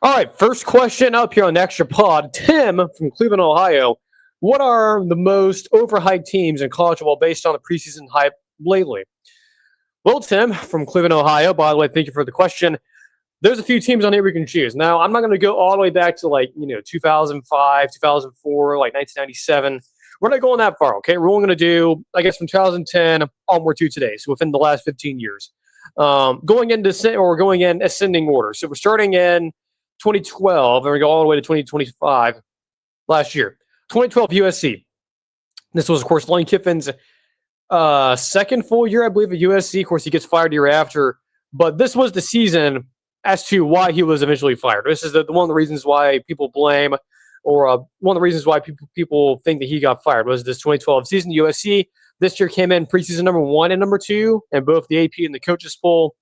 All right, first question up here on the Extra Pod. Tim from Cleveland, Ohio. What are the most overhyped teams in college football based on the preseason hype lately? Well, Tim from Cleveland, Ohio, by the way, thank you for the question. There's a few teams on here we can choose. Now, I'm not going to go all the way back to 2005, 2004, like 1997. We're not going that far, okay? We're only going to do, I guess, from 2010 onward to today, so within the last 15 years. Going in ascending order. So we're starting in 2012, and we go all the way to 2025 last year. 2012 USC. This was, of course, Lane Kiffin's second full year, I believe, at USC. Of course, he gets fired the year after. But this was the season as to why he was eventually fired. This is one of the reasons why people blame, or one of the reasons why people think that he got fired, was this 2012 season. USC this year came in preseason number 1 and number 2, and both the AP and the coaches poll.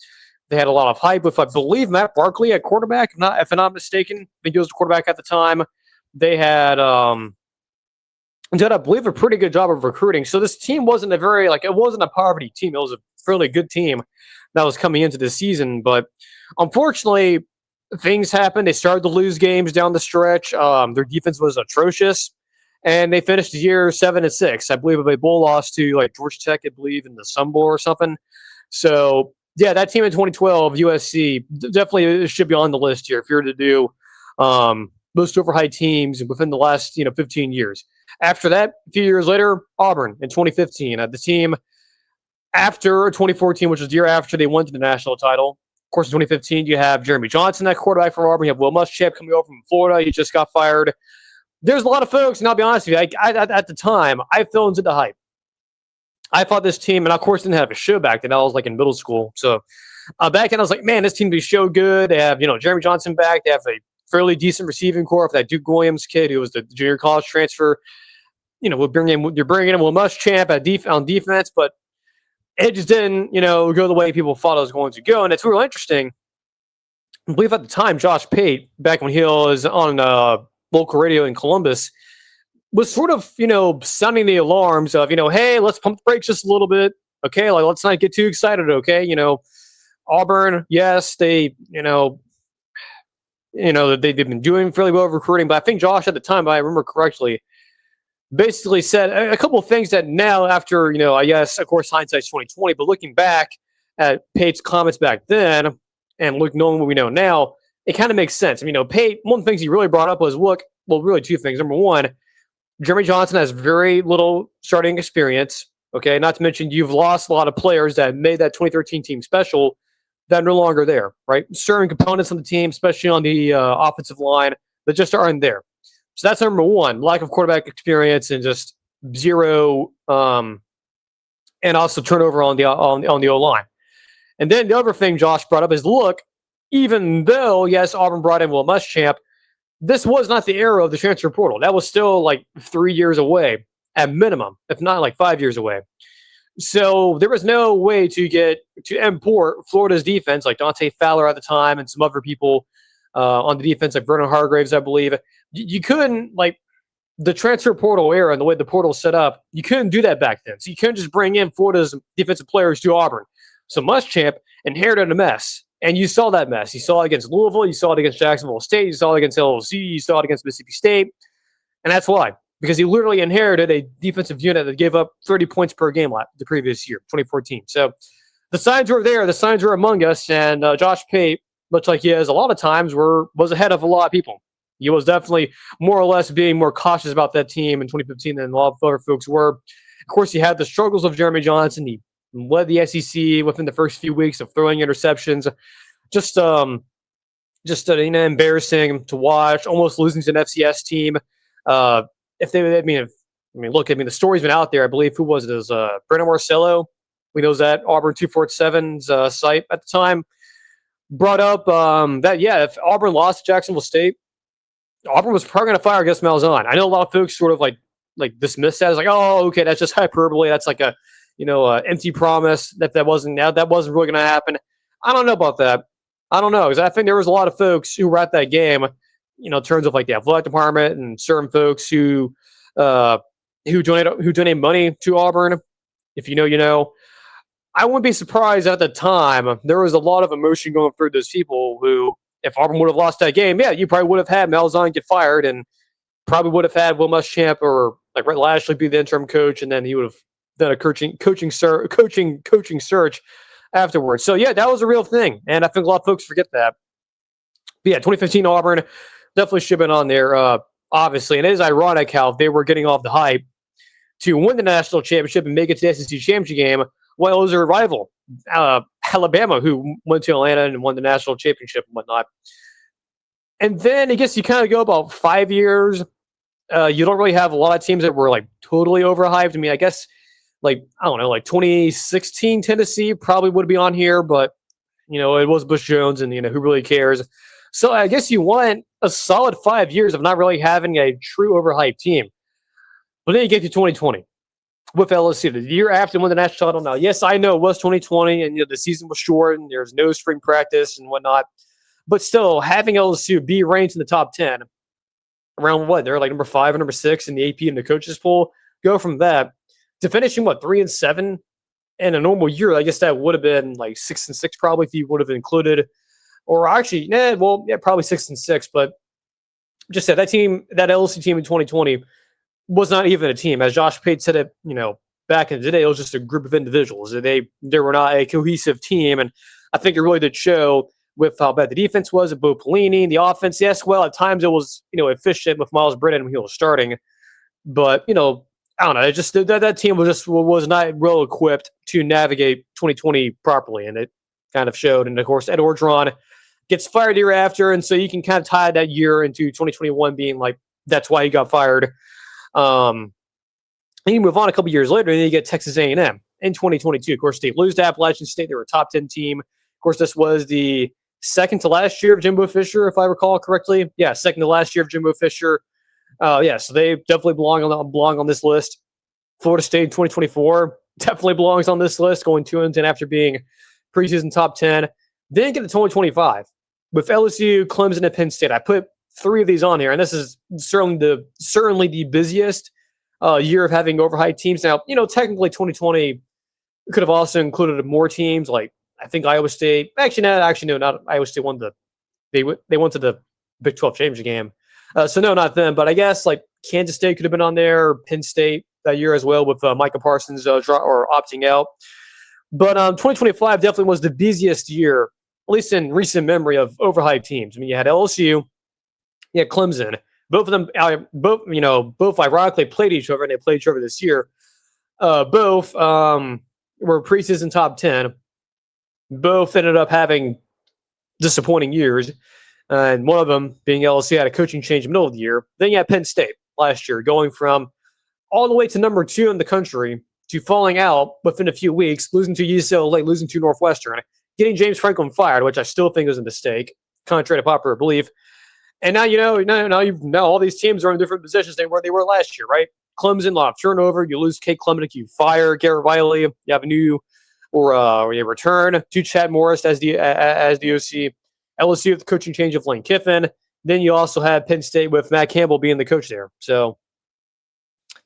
They had a lot of hype with, I believe, Matt Barkley at quarterback, if I'm not mistaken. I think he was the quarterback at the time. They had, did, I believe, a pretty good job of recruiting. So this team wasn't it wasn't a poverty team. It was a fairly good team that was coming into the season. But unfortunately, things happened. They started to lose games down the stretch. Their defense was atrocious. And they finished the year 7-6. I believe a bowl loss to Georgia Tech, I believe, in the Sun Bowl or something. So yeah, that team in 2012, USC, definitely should be on the list here if you're to do most overhyped teams within the last 15 years. After that, a few years later, Auburn in 2015. The team after 2014, which was the year after they won to the national title. Of course, in 2015, you have Jeremy Johnson, that quarterback for Auburn. You have Will Muschamp coming over from Florida. He just got fired. There's a lot of folks, and I'll be honest with you, at the time, I fell into the hype. I thought this team, and of course didn't have a show back then. I was in middle school. So back then I was like, man, this team be so good. They have, Jeremy Johnson back. They have a fairly decent receiving core for that Duke Williams kid who was the junior college transfer. You're bringing in Will Muschamp on defense, but it just didn't, go the way people thought it was going to go. And it's real interesting. I believe at the time, Josh Pate, back when he was on local radio in Columbus, was sort of, sounding the alarms of, hey, let's pump the brakes just a little bit. Okay, let's not get too excited, okay? Auburn, yes, they've been doing fairly well recruiting, but I think Josh at the time, if I remember correctly, basically said a couple of things that now after, I guess, of course, hindsight's 2020, but looking back at Pate's comments back then and knowing what we know now, it kind of makes sense. Pate, one of the things he really brought up was, really two things. Number one, Jeremy Johnson has very little starting experience. Okay, not to mention you've lost a lot of players that made that 2013 team special that are no longer there, right? Certain components on the team, especially on the offensive line, that just aren't there. So that's number one, lack of quarterback experience and just zero, and also turnover on the O-line. And then the other thing Josh brought up is, look, even though, yes, Auburn brought in Will Muschamp, this was not the era of the transfer portal. That was still 3 years away at minimum, if not 5 years away. So there was no way to import Florida's defense, like Dante Fowler at the time and some other people on the defense, like Vernon Hargraves, I believe. You couldn't, the transfer portal era and the way the portal set up, you couldn't do that back then. So you couldn't just bring in Florida's defensive players to Auburn. So Muschamp inherited a mess. And you saw that mess. You saw it against Louisville. You saw it against Jacksonville State. You saw it against LSU. You saw it against Mississippi State. And that's why. Because he literally inherited a defensive unit that gave up 30 points per game the previous year, 2014. So the signs were there. The signs were among us. And Josh Pate, much like he is a lot of times, was ahead of a lot of people. He was definitely more or less being more cautious about that team in 2015 than a lot of other folks were. Of course, he had the struggles of Jeremy Johnson. He led the SEC within the first few weeks of throwing interceptions. Just embarrassing to watch. Almost losing to an FCS team. The story's been out there. I believe who was it? It was Brandon Marcello. We know that Auburn 247's site at the time brought up if Auburn lost to Jacksonville State, Auburn was probably going to fire Gus Malzahn. I know a lot of folks sort of dismiss that as oh, okay, that's just hyperbole. That's empty promise that wasn't really going to happen. I don't know about that. I don't know, because I think there was a lot of folks who were at that game, in terms of the athletic department and certain folks who donate money to Auburn. If you know, you know. I wouldn't be surprised at the time there was a lot of emotion going through those people who if Auburn would have lost that game, yeah, you probably would have had Malzahn get fired and probably would have had Will Muschamp or like Rhett Lashley be the interim coach, and then he would have done a coaching search afterwards. So yeah, that was a real thing, and I think a lot of folks forget that. But yeah, 2015 Auburn definitely should have been on there, obviously, and it is ironic how they were getting off the hype to win the national championship and make it to the SEC championship game, while it was their rival, Alabama, who went to Atlanta and won the national championship and whatnot. And then I guess you kind of go about 5 years. You don't really have a lot of teams that were like totally overhyped. I mean, I guess like, I don't know, like 2016 Tennessee probably would be on here, but it was Bush Jones and who really cares? So I guess you want a solid 5 years of not really having a true overhyped team. But then you get to 2020 with LSU, the year after they won the national title. Now, yes, I know it was 2020 and the season was short and there's no spring practice and whatnot. But still, having LSU be ranked in the top 10, around what? They're like number 5 and number 6 in the AP and the coaches poll. Go from that to finishing, 3-7 in a normal year. I guess that would have been like 6-6 probably if you would have included. Or actually, probably 6-6. But just said that LSU team in 2020 was not even a team. As Josh Pate said it, back in the day, it was just a group of individuals. They were not a cohesive team. And I think it really did show with how bad the defense was, Bo Pelini, the offense. Yes, well, at times it was, efficient with Miles Brennan when he was starting. But, I don't know. It just that team was not well equipped to navigate 2020 properly. And it kind of showed. And of course, Ed Orgeron gets fired the year after. And so you can kind of tie that year into 2021 being like, that's why he got fired. And you move on a couple years later, and then you get Texas A&M in 2022. Of course, they lose to Appalachian State. They were a top 10 team. Of course, this was the second to last year of Jimbo Fisher, if I recall correctly. Yeah, second to last year of Jimbo Fisher. So they definitely belong on this list. Florida State in 2024 definitely belongs on this list, going 2-10 after being preseason top 10. Then you get to 2025 with LSU, Clemson, and Penn State. I put 3 of these on here, and this is certainly the busiest year of having overhyped teams. Now, technically 2020 could have also included more teams, like I think Iowa State. No, not Iowa State. They went to the Big 12 championship game, so no, not them. But I guess like Kansas State could have been on there, or Penn State that year as well with Micah Parsons opting out. But 2025 definitely was the busiest year, at least in recent memory, of overhyped teams. I mean, you had LSU. Yeah, Clemson. Both of them, both ironically played each other, and they played each other this year. Both were preseason top 10. Both ended up having disappointing years, and one of them being LSU had a coaching change in the middle of the year. Then you had Penn State last year, going from all the way to number 2 in the country to falling out within a few weeks, losing to UCLA, losing to Northwestern, getting James Franklin fired, which I still think is a mistake, contrary to popular belief. And now now all these teams are in different positions than where they were last year, right? Clemson, a lot of turnover. You lose Kate Klemick, you fire Garrett Riley. You have a new you return to Chad Morris as the OC. LSU with the coaching change of Lane Kiffin. Then you also have Penn State with Matt Campbell being the coach there. So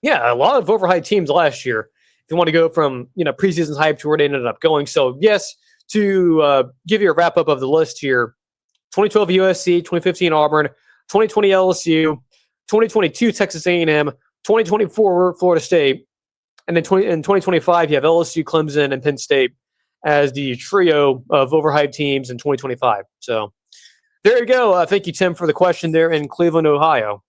yeah, a lot of overhyped teams last year. If you want to go from preseason hype to where they ended up going. So yes, to give you a wrap up of the list here. 2012 USC, 2015 Auburn, 2020 LSU, 2022 Texas A&M, 2024 Florida State, and then in 2025 you have LSU, Clemson, and Penn State as the trio of overhyped teams in 2025. So there you go. Thank you, Tim, for the question there in Cleveland, Ohio.